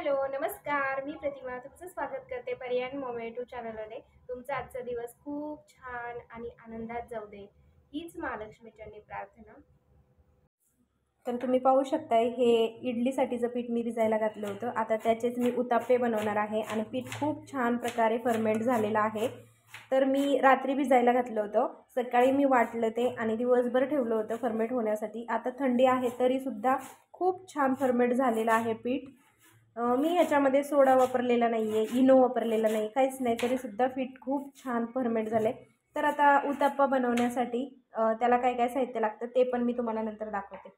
Hello, नमस्कार. मी प्रतिमा तुमचं स्वागत करते पर्यायन मॉम यूट्यूब चॅनलमध्ये. तुमचा आजचा दिवस खूप छान आणि आनंदात जाऊ दे, हीच महालक्ष्मीचरणी प्रार्थना. तर तुम्ही पाहू शकताय, हे इडलीसाठीचं पीठ मी भिजायला घातलं होतं. आता त्याचेच मी उत्ताप्पे बनवणार आहे आणि पीठ खूप छान प्रकारे फर्मेंट झालेलं आहे. तर मी रात्री भिजायला घातलं होतं, सकाळी मी वाटलं ते आणि दिवसभर ठेवलं होतं फर्मेंट होण्यासाठी. आता थंडी आहे तरीसुद्धा खूप छान फर्मेंट झालेलं आहे पीठ. मी ह्याच्यामध्ये सोडा वापरलेला नाही आहे, इनो वापरलेला नाही, काहीच नाही, तरीसुद्धा पीठ खूप छान फर्मेंट झालं आहे. तर आता उत्तप्पा बनवण्यासाठी त्याला काय काय साहित्य लागतं ते पण मी तुम्हाला नंतर दाखवते.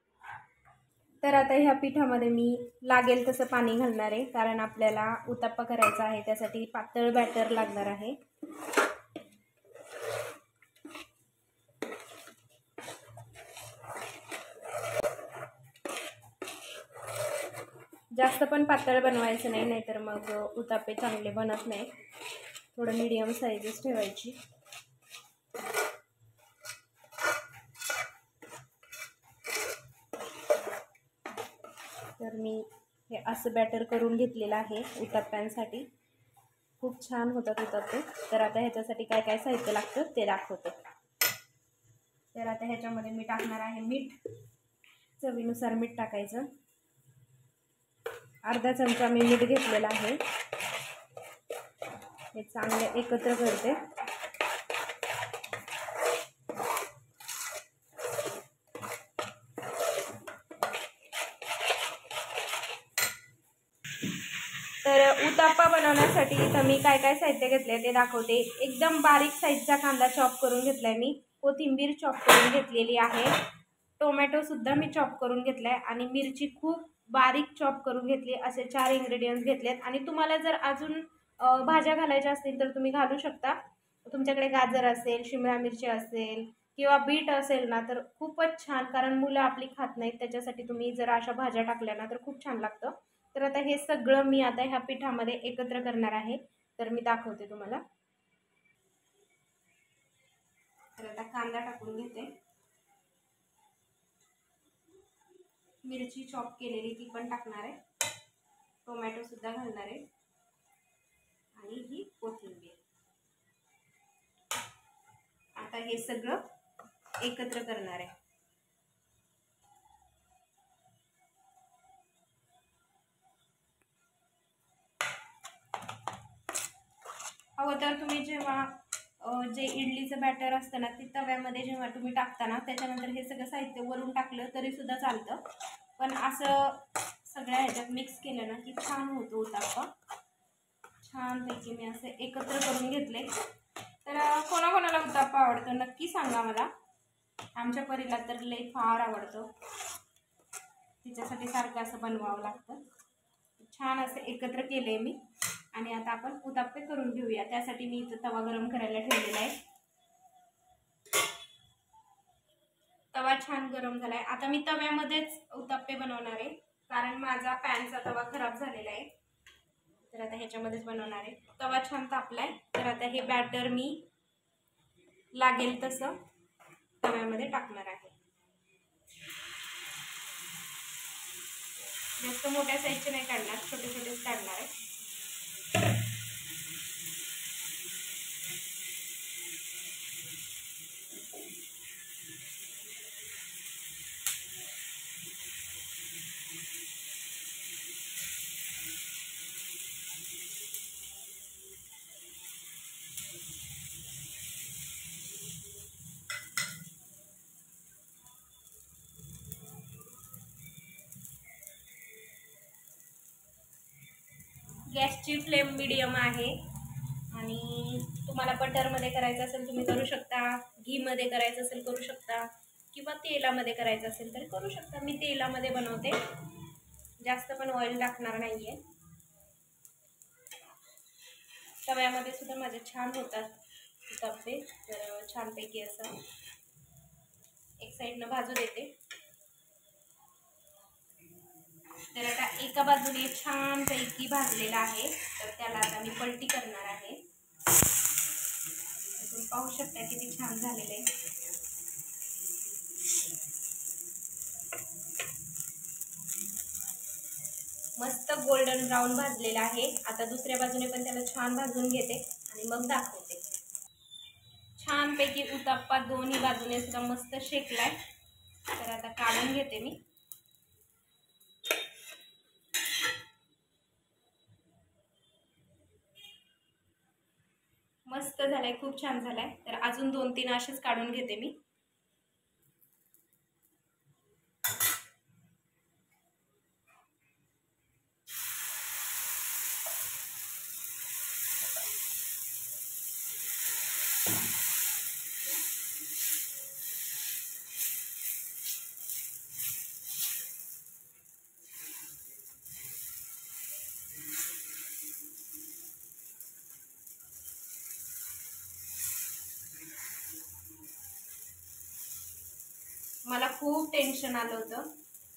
तर आता ह्या पिठामध्ये मी लागेल तसं पाणी घालणार आहे, कारण आपल्याला उत्तप्पा करायचा आहे, त्यासाठी पातळ बॅटर लागणार आहे. जास्त पण पातळ बनवायचं नाही, नाहीतर मग उत्तप्पे चांगले बनत नाही. थोडं मीडियम साईजच ठेवायची. तर मी हे असं बॅटर करून घेतलेलं आहे उत्तप्प्यांसाठी. खूप छान होतात उत्तप्पे. तर आता ह्याच्यासाठी काय काय साहित्य लागतं ते दाखवते. तर आता ह्याच्यामध्ये मी टाकणार आहे मीठ. चवीनुसार मीठ टाकायचं. अर्धा चमचा मी मीठ घेतलेला आहे. हे चांगले एकत्र करते. तर उत्तप्पा बनवण्यासाठी इथं मी काय काय साहित्य घेतले ते दाखवते. एकदम बारीक साईजचा कांदा चॉप करून घेतलाय मी. कोथिंबीर चॉप करून घेतलेली आहे. टोमॅटोसुद्धा मी चॉप करून घेतलाय आणि मिरची खूप बारीक चॉप करून घेतली. असे 4 इन्ग्रेडियंट्स घेतलेत. आणि तुम्हाला जर अजून भाज्या घालायच्या असतील तर तुम्ही घालू शकता. तुमच्याकडे गाजर असेल, शिमला मिरची असेल किंवा बीट असेल ना तर खूपच छान, कारण मुलं आपली खात नाहीत, त्याच्यासाठी तुम्ही जर अशा भाज्या टाकल्या ना तर खूप छान लागतं. तर आता हे सगळं मी आता ह्या पिठामध्ये एकत्र करणार आहे. तर मी दाखवते तुम्हाला. तर आता कांदा टाकून घेते. मिरची चॉप केलेली ती पण टाकणार आहे. टोमॅटो सुद्धा घालणार आहे आणि ही कोथिंबीर. आता हे सगळं एकत्र करणार आहे. हवं तर तुम्ही जेव्हा जे इडलीचं बॅटर असतं ना ते तव्यामध्ये जेव्हा तुम्ही टाकता ना त्याच्यानंतर हे सगळं साहित्य वरून टाकलं तरी सुद्धा चालतं. पण असं सगळ्या ह्याच्यात मिक्स केलं ना की छान होतो उत्तप्पा. छानपैकी मी असं एकत्र करून घेतले. तर कोणाकोणाला उत्तप्पा आवडतं नक्की सांगा मला. आमच्या परीला तर लई फार आवडतं, तिच्यासाठी सारखं असं बनवावं लागतं. छान असं एकत्र केले मी. आणि आता आपण उत्तप्पे करून घेऊया. त्यासाठी मी इथं तवा गरम करायला ठेवलेला आहे. तवा छान गरम झालाय. आता मी तव्यामध्येच उत्तप्पे बनवणार आहे, कारण माझा पॅनचा तवा खराब झालेला आहे. तर आता ह्याच्यामध्येच बनवणार आहे. तवा छान तापलाय. तर आता हे बॅटर मी लागेल तसं तव्यामध्ये टाकणार आहे. जास्त मोठ्या साईजचे नाही काढणार, छोटे छोटेच काढणार आहे. गॅसची फ्लेम मीडियम आहे. आणि तुम्हाला बटरमध्ये करायचं असेल तुम्ही करू शकता, घीमध्ये करायचं असेल करू शकता, किंवा तेलामध्ये करायचं असेल तर करू शकता. मी तेलामध्ये बनवते, जास्त पण ऑइल टाकणार नाही आहे. तव्यामध्ये सुद्धा माझे छान होतात उत्तप्पे. तर छानपैकी असं एक साईडनं भाजू देते. तर आता एका बाजूने छानपैकी भाजलेला आहे, तर त्याला आता मी पलटी करणार आहे. तुम्ही पाहू शकता किती छान झालेलं आहे. मस्त गोल्डन ब्राऊन भाजलेला आहे। आता दुसऱ्या बाजूने पण त्याला छान भाजून घेते आणि मग दाखवते। छानपैकी उत्तप्पा दोन्ही बाजूने सुद्धा मस्त शेकलाय, तर आता काढून घेते मी। मस्त झालाय, खूप छान झालाय। तर अजून 2-3 असेच काढून घेते मी। मला खूप टेन्शन आलं होतं,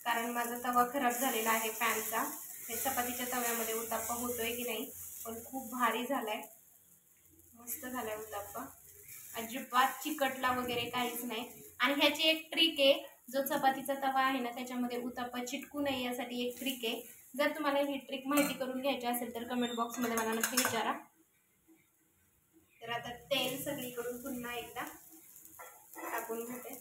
कारण माझा तवा खराब झालेला आहे पॅनचा। हे चपातीच्या तव्यामध्ये उत्तप्पा होतोय की नाही, पण खूप भारी झालाय, मस्त झालाय उत्तप्पा। अजिबात चिकटला वगैरे काहीच नाही। आणि ह्याची एक ट्रिक आहे, जो चपातीचा तवा आहे ना त्याच्यामध्ये उत्तप्पा चिटकू नये यासाठी एक ट्रिक आहे। जर तुम्हाला ही ट्रिक माहिती करून घ्यायची असेल तर कमेंट बॉक्समध्ये मला नक्की विचारा। तर आता तेल सगळीकडून पुन्हा एकदा टाकून घेते।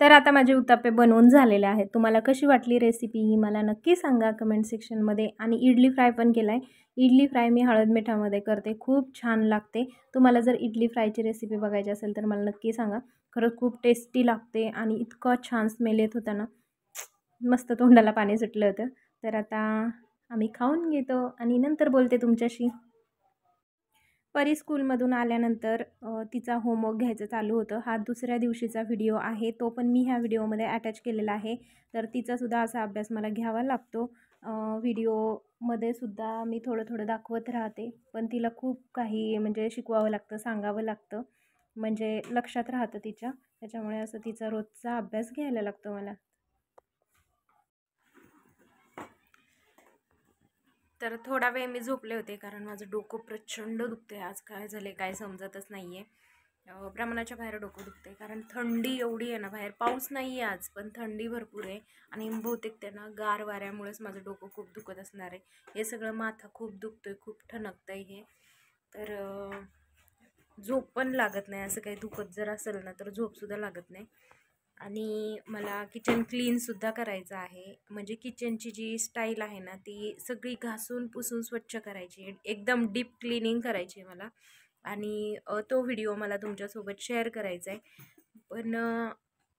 तर आता माझे उत्तप्पे बनवून झालेले आहेत। तुम्हाला कशी वाटली रेसिपी ही मला नक्की सांगा कमेंट सेक्शनमध्ये। आणि इडली फ्राय पण केला आहे। इडली फ्राय मी हळद मिठामध्ये करते, खूप छान लागते। तुम्हाला जर इडली फ्रायची रेसिपी बघायची असेल तर मला नक्की सांगा। खरंच खूप टेस्टी लागते आणि इतकं छान स्मेल येत होता ना, मस्त तोंडाला पाणी सुटलं होतं। तर आता आम्ही खाऊन घेतो आणि नंतर बोलते तुमच्याशी। परी स्कूलमधून आल्यानंतर तिचा होमवर्क घ्यायचं चालू होतं। हा दुसऱ्या दिवशीचा व्हिडिओ आहे, तो पण मी ह्या व्हिडिओमध्ये अटॅच केलेला आहे। तर तिचासुद्धा असा अभ्यास मला घ्यावा लागतो। व्हिडिओमध्ये सुद्धा मी थोडं थोडं दाखवत राहते, पण तिला खूप काही म्हणजे शिकवावं लागतं, सांगावं लागतं, म्हणजे लक्षात राहतं तिच्या। त्याच्यामुळे असं तिचा रोजचा अभ्यास घ्यायला लागतो मला। तर थोडा वेळ मी झोपले होते, कारण माझं डोकं प्रचंड दुखते आज। काय झाले काय समजतच नाही आहे। प्रमाणाच्या बाहेर डोकं दुखते, कारण थंडी एवढी आहे ना, बाहेर पाऊस नाही आहे आज, पण थंडी भरपूर आहे। आणि बहुतेक त्यांना गार वाऱ्यामुळेच माझं डोकं खूप दुखत असणार आहे। हे सगळं माथा खूप दुखतोय, खूप ठणकतं आहे हे। तर झोप पण लागत नाही, असं काही दुखत जर असेल ना तर झोपसुद्धा लागत नाही। आणि मला किचन क्लीनसुद्धा करायचं आहे, म्हणजे किचनची जी स्टाईल आहे ना ती सगळी घासून पुसून स्वच्छ करायची, एकदम डीप क्लिनिंग करायची आहे मला। आणि तो व्हिडिओ मला तुमच्यासोबत शेअर करायचा आहे, पण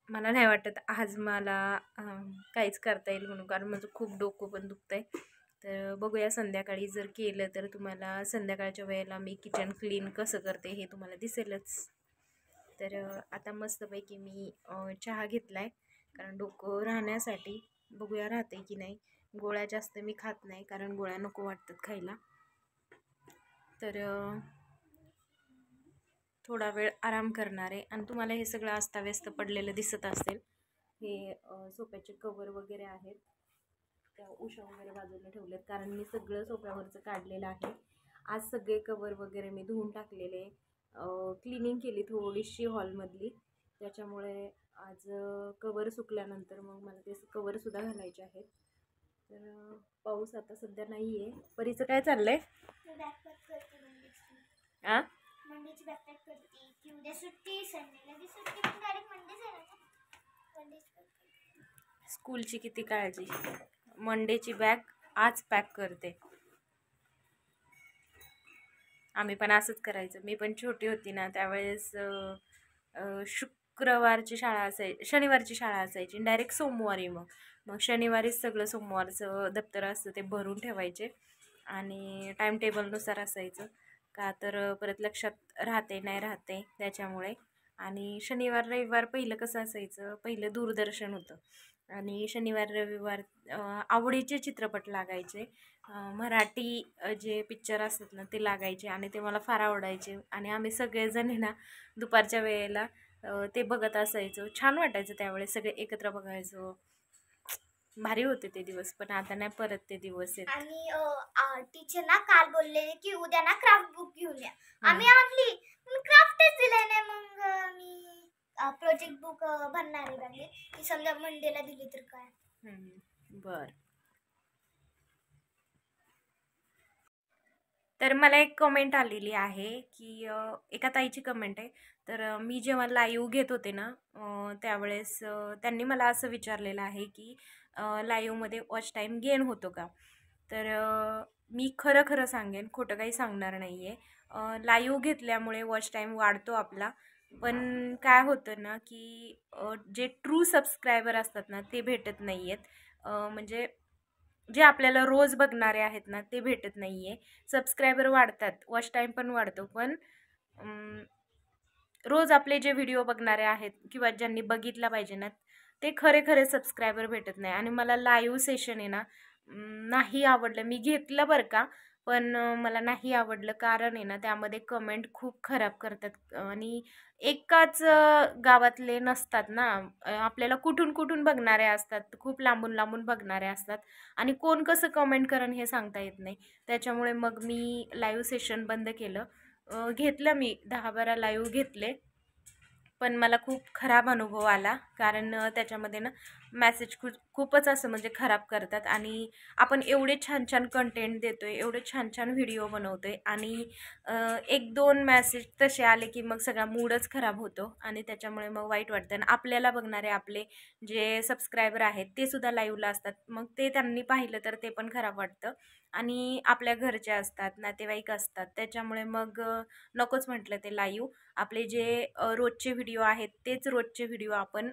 मला नाही वाटत आज मला काहीच करता येईल म्हणून, कारण माझं खूप डोकं पण दुखतं आहे। तर बघूया संध्याकाळी जर केलं तर तुम्हाला संध्याकाळच्या वेळेला मी किचन क्लीन कसं करते हे तुम्हाला दिसेलच। तर आता मस्तपैकी मी चहा घेतला आहे, कारण डोकं राहण्यासाठी। बघूया राहते की नाही। गोळ्या जास्त मी खात नाही, कारण गोळ्या नको वाटतात खायला। तर थोडा वेळ आराम करणार आहे। आणि तुम्हाला हे सगळं अस्ताव्यस्त पडलेलं दिसत असेल, हे सोफ्याचे कवर वगैरे आहेत, त्या उशा वगैरे बाजूला ठेवलेत, कारण मी सगळं सोफ्यावरचं काढलेलं आहे। आज सगळे कवर वगैरे मी धुवून टाकलेले, क्लिनिंग केली थोडीशी हॉलमधली, त्याच्यामुळे आज कवर सुकल्यानंतर मग मला ते कवरसुद्धा घालायचे आहेत। तर पाऊस आता सध्या नाही आहे। परीचं काय चाललं आहे? मंडेची बॅकपॅक करते की उद्या सुट्टी, संडेला बी सुट्टी, पण डायरेक्ट मंडेच आहे ना। मंडेच स्कूलची किती काळजी। मंडेची बॅग आज पॅक करते। आम्ही पण असंच करायचं। मी पण छोटी होती ना त्यावेळेस शुक्रवारची शाळा असायची, शनिवारची शाळा असायची, डायरेक्ट सोमवारी मग मग शनिवारीच सगळं सोमवारचं दप्तर असतं ते भरून ठेवायचे आणि टाईम टेबलनुसार असायचं का तर परत लक्षात राहते नाही राहते त्याच्यामुळे. आणि शनिवार रविवार पहिलं कसं असायचं, पहिलं दूरदर्शन होतं आणि शनिवार रविवार आवडीचे चित्रपट लागायचे. मराठी जे पिक्चर असतात ना ते लागायचे आणि ते मला फार आवडायचे आणि आम्ही सगळेजण आहे ना दुपारच्या वेळेला ते बघत असायचो. छान वाटायचं त्यावेळेस, सगळे एकत्र बघायचो. भारी होते ते दिवस, पण आता नाही परत ते दिवस येत. आणि टीचर ना काल बोललेले की उद्या ना क्राफ्ट बुक घेऊन या. आम्ही आणली पण क्राफ्टच दिले नाही. मग मी प्रोजेक्ट बुक भरणार आहे म्हणजे की समजा मंडेला दिली तर काय. बर. तर मला एक कमेंट आलेली आहे की एका ताईची कमेंट आहे. तर मी जेव्हा लाईव्ह घेत होते ना त्यावेळेस त्यांनी मला असं विचारलेलं आहे की लाईव्हमध्ये वॉच टाईम गेन होतो का. तर मी खरं खरं सांगेन, खोटं काही सांगणार नाही आहे. लाईव्ह घेतल्यामुळे वॉच टाईम वाढतो आपला, पण काय होतं ना की जे ट्रू सबस्क्रायबर असतात ना ते भेटत नाही आहेत. म्हणजे जे आपल्याला रोज बघणारे आहेत ना ते भेटत नाही आहे. सबस्क्रायबर वाढतात, वॉच टाईम पण वाढतो, पण रोज आपले जे व्हिडिओ बघणारे आहेत किंवा ज्यांनी बघितला पाहिजे ना ते खरे खरे सबस्क्रायबर भेटत नाही. आणि मला लाईव्ह सेशन आहे ना नाही आवडलं. मी घेतलं बरं का, पण मला नाही आवडलं. कारण आहे ना त्यामध्ये कमेंट खूप खराब करतात आणि एकाच गावातले नसतात ना. आपल्याला कुठून कुठून बघणारे असतात, खूप लांबून लांबून बघणारे असतात आणि कोण कसं कमेंट करण हे सांगता येत नाही. त्याच्यामुळे मग मी लाईव्ह सेशन बंद केलं. घेतलं मी 10-12 लाईव्ह घेतले, पण मला खूप खराब अनुभव आला. कारण त्याच्यामध्ये ना मॅसेज खूपच असं म्हणजे खराब करतात आणि आपण एवढे छान छान कंटेंट देतोय, एवढे छान छान व्हिडिओ बनवतोय आणि 1-2 मॅसेज तसे आले की मग सगळा मूडच खराब होतो आणि त्याच्यामुळे मग वाईट वाटतं. आणि आपल्याला बघणारे आपले जे सबस्क्रायबर आहेत ते सुद्धा लाईव्हला असतात, मग ते त्यांनी पाहिलं तर ते पण खराब वाटतं. आणि आपल्या घरचे असतात, नातेवाईक असतात, त्याच्यामुळे मग नकोच म्हटलं ते लाईव्ह. आपले जे रोजचे व्हिडिओ आहेत तेच रोजचे व्हिडिओ आपण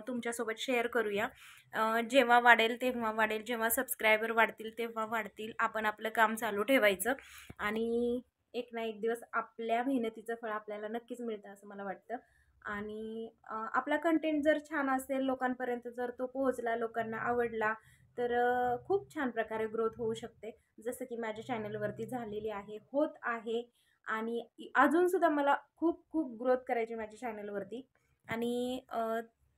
तुमच्यासोबत शेअर करूया. जेव्हा वाढेल तेव्हा वाढेल, जेव्हा सबस्क्रायबर वाढतील तेव्हा वाढतील, आपण आपलं काम चालू ठेवायचं आणि एक ना एक दिवस आपल्या मेहनतीचं फळ आपल्याला नक्कीच मिळतं असं मला वाटतं. आणि आपला कंटेंट जर छान असेल, लोकांपर्यंत जर तो पोहोचला, लोकांना आवडला, तर खूप छान प्रकारे ग्रोथ होऊ शकते. जसं की माझ्या चॅनलवरती झालेली आहे, होत आहे आणि अजूनसुद्धा मला खूप खूप ग्रोथ करायची माझ्या चॅनलवरती. आणि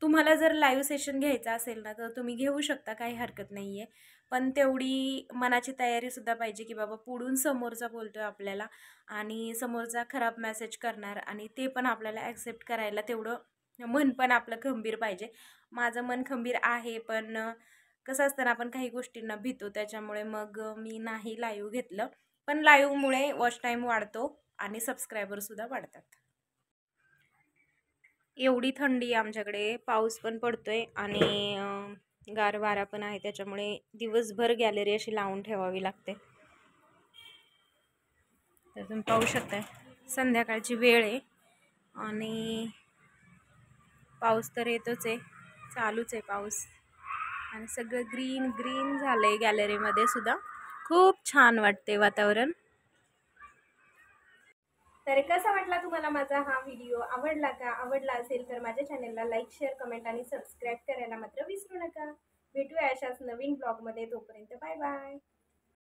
तुम्हाला जर लाईव्ह सेशन घ्यायचं असेल ना तर तुम्ही घेऊ शकता, काही हरकत नाही आहे. पण तेवढी मनाची तयारीसुद्धा पाहिजे की बाबा पुढून समोरचा बोलतो आहे आपल्याला आणि समोरचा खराब मेसेज करणार आणि ते पण आपल्याला ॲक्सेप्ट करायला तेवढं मन पण आपलं खंबीर पाहिजे. माझं मन खंबीर आहे, पण कसं असतं ना आपण काही गोष्टींना भीतो, त्याच्यामुळे मग मी नाही लाईव्ह घेतलं. पण लाईव्हमुळे वॉच टाईम वाढतो आणि सबस्क्रायबरसुद्धा वाढतात. एवढी थंडी आमच्याकडे, पाऊस पण पडतोय आणि गार वारा पण आहे, त्याच्यामुळे दिवसभर गॅलरी अशी लावून ठेवावी लागते. तर तुम्ही पाहू शकताय संध्याकाळची वेळ आहे आणि पाऊस तर येतोच आहे, चालूच आहे पाऊस आणि सगळं ग्रीन ग्रीन झालं आहे. गॅलरीमध्ये सुद्धा खूप छान वाटते वातावरण. तर कसा वाटला तुम्हाला माझा हा व्हिडिओ? आवडला का? आवडला असेल तर माझ्या चॅनलला लाईक, शेअर, कमेंट आणि सबस्क्राईब करायला मात्र विसरू नका. भेटूया अशाच नवीन ब्लॉगमध्ये. तोपर्यंत बाय बाय.